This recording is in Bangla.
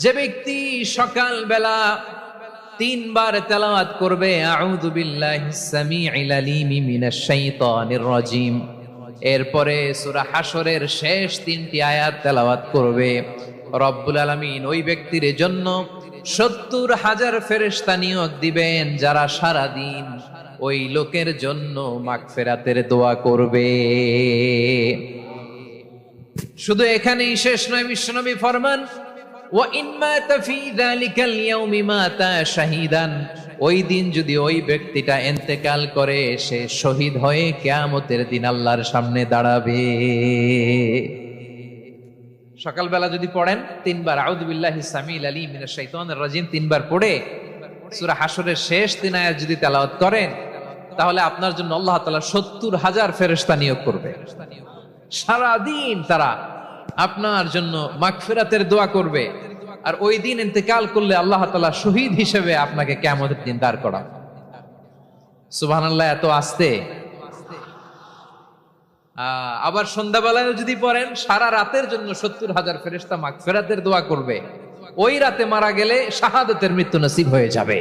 যে ব্যক্তি সকাল বেলা তিনবার তেলাওয়াত করবে আউযু বিল্লাহিস সামিউল আলিম মিনাশ শাইতানির রাজিম, এরপরে সূরা হাশরের শেষ তিনটি আয়াত তেলাওয়াত করবে, রব্বুল আলামিন ওই ব্যক্তির জন্য ৭০,০০০ ফেরেশতা নিয়োগ দিবেন যারা সারা দিন ওই লোকের জন্য মাগফিরাতের দোয়া করবে। শুধু এখানেই শেষ নয়, বিশ্বনবী ফরমান ওয়া ইন মাতা ফি যালিকাল ইয়াউমি মাতা শাহীদান, ওই দিন যদি ওই ব্যক্তিটা ইন্তেকাল করে সে শহীদ হয়ে কিয়ামতের দিন আল্লাহর সামনে দাঁড়াবে। সকালবেলা যদি পড়েন তিনবার আউযু বিল্লাহিস সামিউল আলিম মিনাশ শাইতানির রাজিম তিনবার পড়ে সূরা হাশরের শেষ তিন আয়াত যদি তেলাওয়াত করেন, তাহলে আপনার জন্য আল্লাহ তাআলা ৭০,০০০ ফেরেশতা নিয়োগ করবে। সারা দিন তারা আপনার জন্য মাগফিরাতের দোয়া করবে, আর ওই দিন ইন্তেকাল করলে আল্লাহ তাআলা শহীদ হিসেবে আপনাকে কিয়ামতের দিন দাঁড় করাবে। সুবহানাল্লাহ, এত আস্তে। আবার সন্ধ্যাবেলায় যদি পড়েন সারা রাতের জন্য ৭০,০০০ ফেরেশতা মাগফিরাতের দোয়া করবে। ওই রাতে মারা গেলে শাহাদাতের মৃত্যু নসিব হয়ে যাবে।